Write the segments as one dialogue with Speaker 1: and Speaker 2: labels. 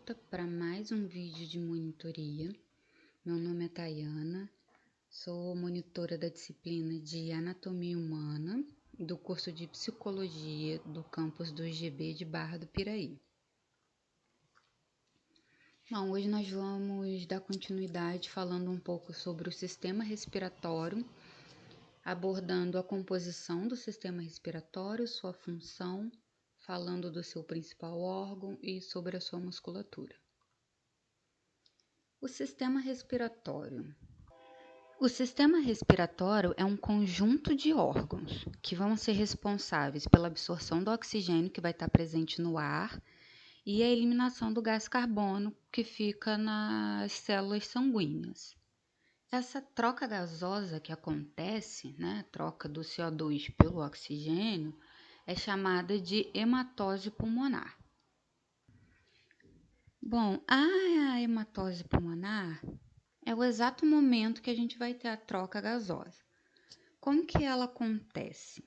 Speaker 1: volta para mais um vídeo de monitoria. Meu nome é Tayana, sou monitora da disciplina de Anatomia Humana do curso de Psicologia do campus do IGB de Barra do Piraí. Bom, hoje nós vamos dar continuidade falando um pouco sobre o sistema respiratório, abordando a composição do sistema respiratório, sua função, falando do seu principal órgão e sobre a sua musculatura. O sistema respiratório. O sistema respiratório é um conjunto de órgãos que vão ser responsáveis pela absorção do oxigênio que vai estar presente no ar e a eliminação do gás carbono que fica nas células sanguíneas. Essa troca gasosa que acontece, a troca do CO2 pelo oxigênio, é chamada de hematose pulmonar. Bom, a hematose pulmonar é o exato momento que a gente vai ter a troca gasosa. Como que ela acontece?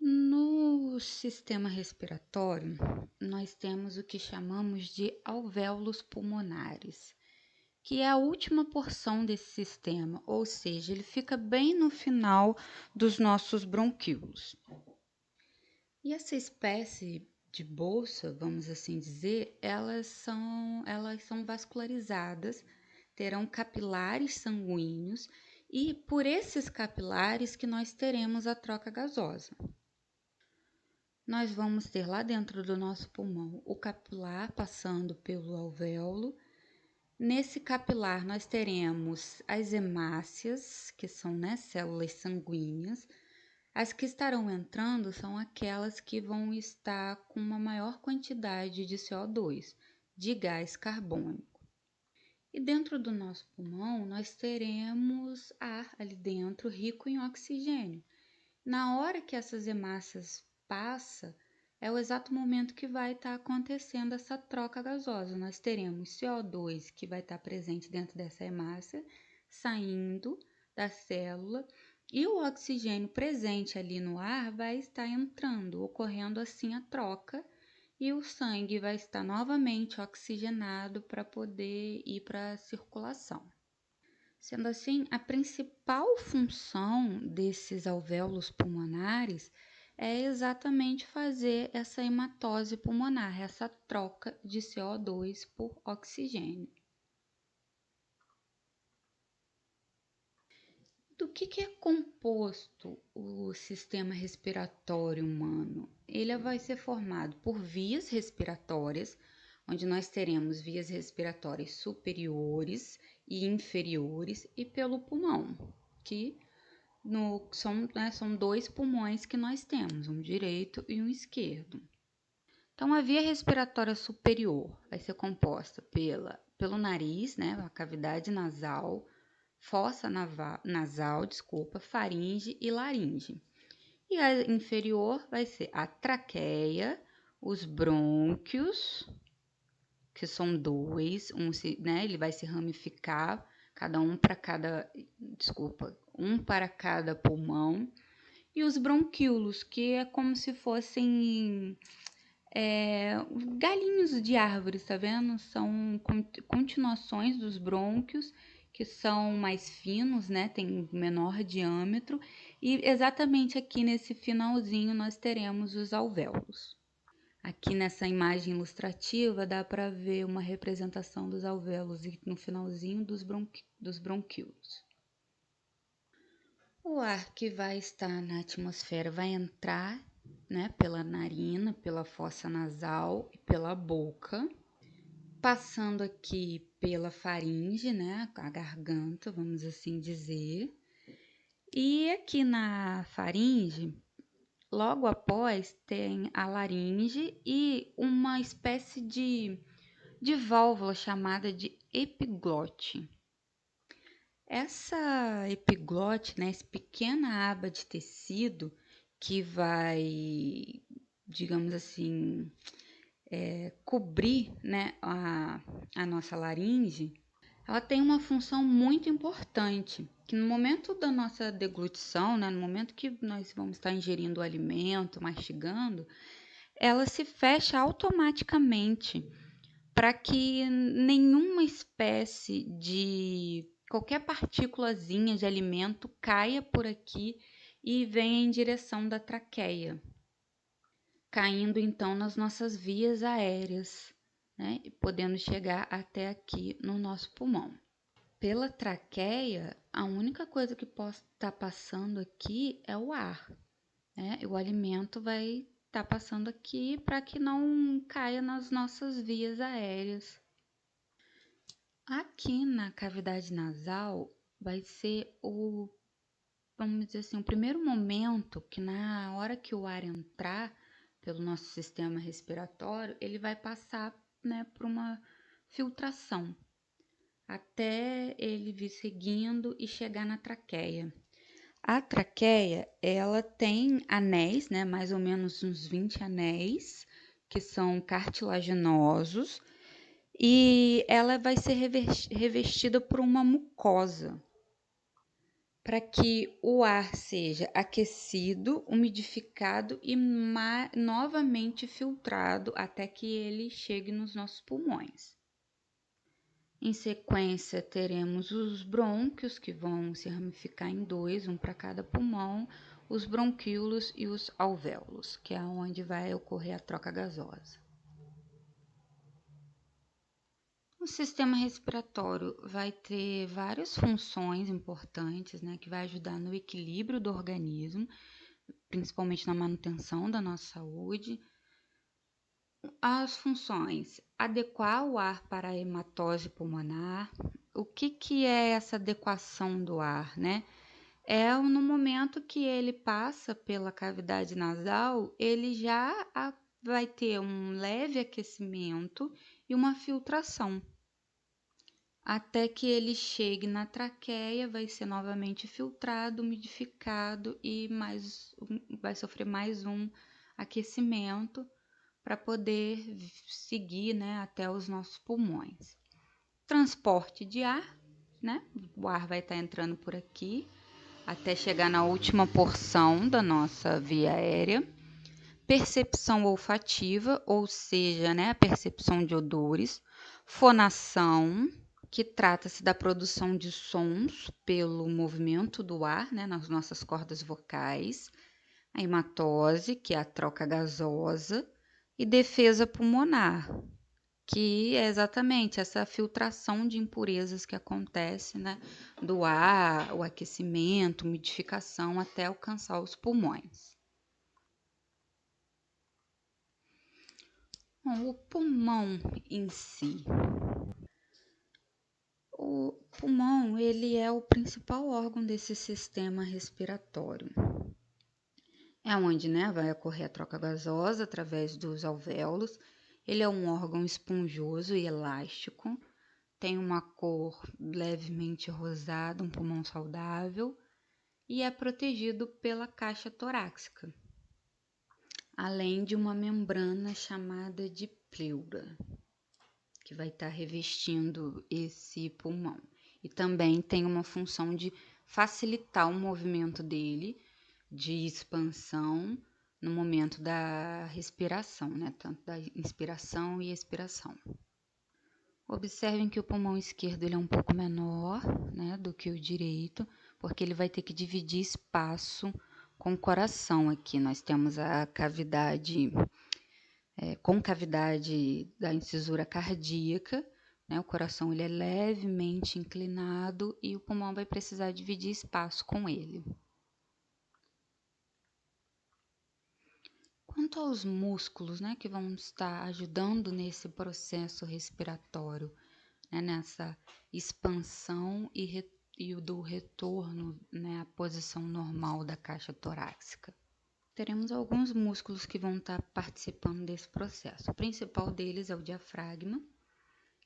Speaker 1: No sistema respiratório, nós temos o que chamamos de alvéolos pulmonares, que é a última porção desse sistema, ou seja, ele fica bem no final dos nossos bronquíolos. E essa espécie de bolsa, vamos assim dizer, elas são vascularizadas, terão capilares sanguíneos e por esses capilares que nós teremos a troca gasosa. Nós vamos ter lá dentro do nosso pulmão o capilar passando pelo alvéolo. Nesse capilar nós teremos as hemácias, que são células sanguíneas. As que estarão entrando são aquelas que vão estar com uma maior quantidade de CO2, de gás carbônico. E dentro do nosso pulmão, nós teremos ar ali dentro rico em oxigênio. Na hora que essas hemácias passam, é o exato momento que vai estar acontecendo essa troca gasosa. Nós teremos CO2 que vai estar presente dentro dessa hemácia, saindo da célula, e o oxigênio presente ali no ar vai estar entrando, ocorrendo assim a troca, e o sangue vai estar novamente oxigenado para poder ir para a circulação. Sendo assim, a principal função desses alvéolos pulmonares é exatamente fazer essa hematose pulmonar, essa troca de CO2 por oxigênio. Do que é composto o sistema respiratório humano? Ele vai ser formado por vias respiratórias, onde nós teremos vias respiratórias superiores e inferiores, e pelo pulmão, que são dois pulmões que nós temos, um direito e um esquerdo. Então, a via respiratória superior vai ser composta pelo nariz, a cavidade nasal, fossa nasal, faringe e laringe. E a inferior vai ser a traqueia, os brônquios, que são dois, ele vai se ramificar, um para cada pulmão, e os bronquíolos, que é como se fossem galinhos de árvores, tá vendo? São continuações dos brônquios, que são mais finos, tem menor diâmetro, e exatamente aqui nesse finalzinho nós teremos os alvéolos. Aqui nessa imagem ilustrativa dá para ver uma representação dos alvéolos no finalzinho dos bronquíolos. O ar que vai estar na atmosfera vai entrar, pela narina, pela fossa nasal e pela boca, passando aqui pela faringe, a garganta, vamos assim dizer. E aqui na faringe, logo após, tem a laringe e uma espécie de válvula chamada de epiglote. Essa epiglote, essa pequena aba de tecido que vai, digamos assim, cobrir a nossa laringe, ela tem uma função muito importante, que no momento da nossa deglutição, no momento que nós vamos estar ingerindo o alimento, mastigando, ela se fecha automaticamente para que nenhuma espécie de qualquer partículazinha de alimento caia por aqui e venha em direção da traqueia, caindo então nas nossas vias aéreas, né, e podendo chegar até aqui no nosso pulmão. Pela traqueia, a única coisa que pode estar passando aqui é o ar, né? E o alimento vai estar passando aqui para que não caia nas nossas vias aéreas. Aqui na cavidade nasal vai ser vamos dizer assim, o primeiro momento que na hora que o ar entrar pelo nosso sistema respiratório, ele vai passar, né, por uma filtração até ele vir seguindo e chegar na traqueia. A traqueia, ela tem anéis, né, mais ou menos uns 20 anéis, que são cartilaginosos, e ela vai ser revestida por uma mucosa, para que o ar seja aquecido, umidificado e novamente filtrado até que ele chegue nos nossos pulmões. Em sequência, teremos os brônquios, que vão se ramificar em dois, um para cada pulmão, os bronquíolos e os alvéolos, que é onde vai ocorrer a troca gasosa. O sistema respiratório vai ter várias funções importantes, né, que vai ajudar no equilíbrio do organismo, principalmente na manutenção da nossa saúde. As funções: adequar o ar para a hematose pulmonar. O que é essa adequação do ar, né? É no momento que ele passa pela cavidade nasal, ele já vai ter um leve aquecimento e uma filtração. Até que ele chegue na traqueia, vai ser novamente filtrado, umidificado e vai sofrer mais um aquecimento para poder seguir, né, até os nossos pulmões. Transporte de ar, né? O ar vai estar entrando por aqui até chegar na última porção da nossa via aérea. Percepção olfativa, ou seja, né, a percepção de odores. Fonação, que trata-se da produção de sons pelo movimento do ar, né, nas nossas cordas vocais. A hematose, que é a troca gasosa. E defesa pulmonar, que é exatamente essa filtração de impurezas que acontece, né, do ar, o aquecimento, umidificação até alcançar os pulmões. Bom, o pulmão em si. O pulmão, ele é o principal órgão desse sistema respiratório. É onde, né, vai ocorrer a troca gasosa através dos alvéolos. Ele é um órgão esponjoso e elástico. Tem uma cor levemente rosada, um pulmão saudável, e é protegido pela caixa torácica, além de uma membrana chamada de pleura, que vai estar revestindo esse pulmão. E também tem uma função de facilitar o movimento dele, de expansão, no momento da respiração, né? Tanto da inspiração e expiração. Observem que o pulmão esquerdo ele é um pouco menor, né, do que o direito, porque ele vai ter que dividir espaço com o coração aqui. Nós temos a cavidade, concavidade da incisura cardíaca, né, o coração ele é levemente inclinado e o pulmão vai precisar dividir espaço com ele. Quanto aos músculos, né, que vão estar ajudando nesse processo respiratório, né, nessa expansão e do retorno, né, à posição normal da caixa torácica. Teremos alguns músculos que vão estar participando desse processo. O principal deles é o diafragma,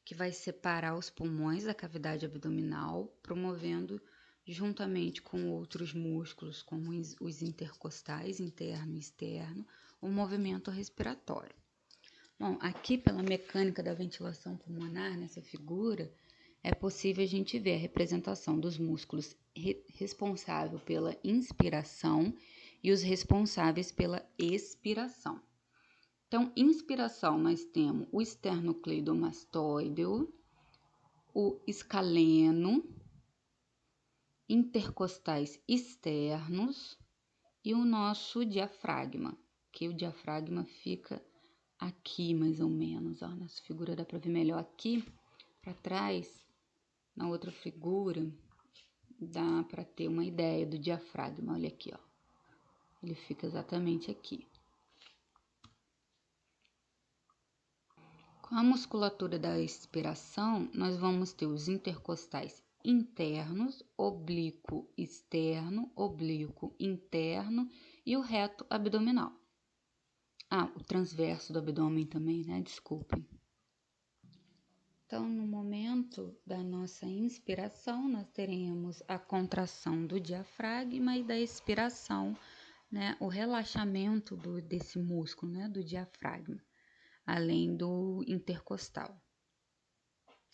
Speaker 1: que vai separar os pulmões da cavidade abdominal, promovendo, juntamente com outros músculos, como os intercostais, interno e externo, o movimento respiratório. Bom, aqui pela mecânica da ventilação pulmonar, nessa figura, é possível a gente ver a representação dos músculos responsáveis pela inspiração e os responsáveis pela expiração. Então, inspiração, nós temos o esternocleidomastoideo, o escaleno, intercostais externos e o nosso diafragma, que o diafragma fica aqui mais ou menos, ó, nessa figura dá para ver melhor aqui para trás, na outra figura dá para ter uma ideia do diafragma, olha aqui, ó, ele fica exatamente aqui. Com a musculatura da expiração, nós vamos ter os intercostais internos, oblíquo externo, oblíquo interno e o reto abdominal. Ah, o transverso do abdômen também, né? Desculpem. Então, no momento da nossa inspiração, nós teremos a contração do diafragma e da expiração, né? O relaxamento desse músculo, né? Do diafragma, além do intercostal.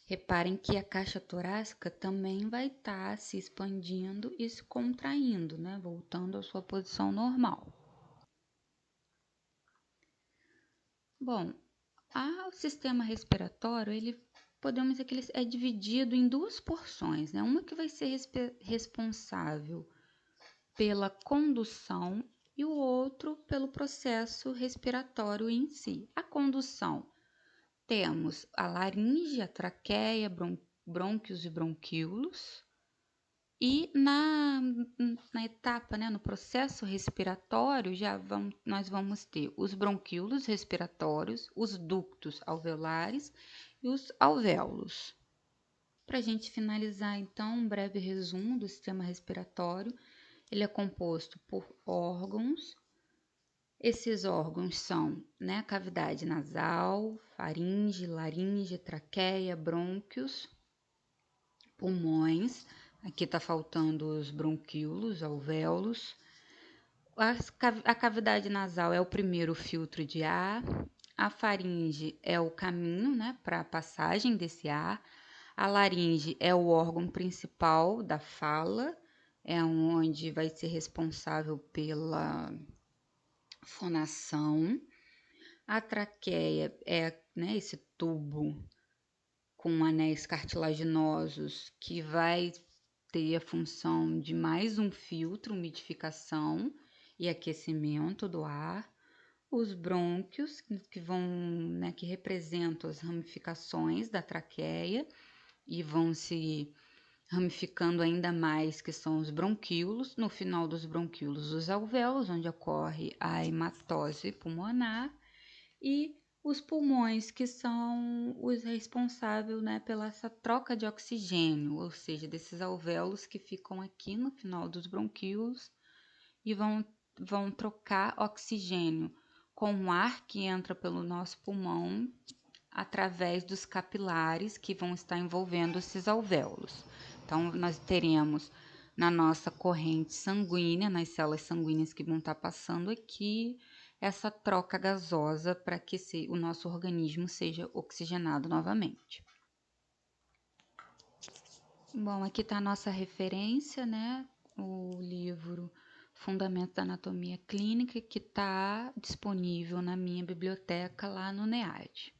Speaker 1: Reparem que a caixa torácica também vai estar se expandindo e se contraindo, né? Voltando à sua posição normal. Bom, o sistema respiratório, podemos dizer que ele é dividido em duas porções, né? Uma que vai ser responsável pela condução e o outro pelo processo respiratório em si. A condução, temos a laringe, a traqueia, brônquios e bronquíolos. E na etapa, né, no processo respiratório, nós vamos ter os bronquíolos respiratórios, os ductos alveolares e os alvéolos. Para a gente finalizar, então, um breve resumo do sistema respiratório. Ele é composto por órgãos. Esses órgãos são, né, a cavidade nasal, faringe, laringe, traqueia, brônquios, pulmões. Aqui está faltando os bronquíolos, alvéolos. A cavidade nasal é o primeiro filtro de ar. A faringe é o caminho, né, para a passagem desse ar. A laringe é o órgão principal da fala, é onde vai ser responsável pela fonação. A traqueia é, né, esse tubo com anéis cartilaginosos que vai ter a função de mais um filtro, umidificação e aquecimento do ar. Os brônquios, que vão, né, que representam as ramificações da traqueia e vão se ramificando ainda mais, que são os bronquíolos. No final dos bronquíolos, os alvéolos, onde ocorre a hematose pulmonar, e os pulmões, que são os responsáveis, né, pela essa troca de oxigênio, ou seja, desses alvéolos que ficam aqui no final dos bronquíolos e vão trocar oxigênio com o ar que entra pelo nosso pulmão através dos capilares que vão estar envolvendo esses alvéolos. Então, nós teremos na nossa corrente sanguínea, nas células sanguíneas que vão estar passando aqui, essa troca gasosa para que o nosso organismo seja oxigenado novamente. Bom, aqui está a nossa referência, né? O livro Fundamentos da Anatomia Clínica, que está disponível na minha biblioteca lá no NEAD.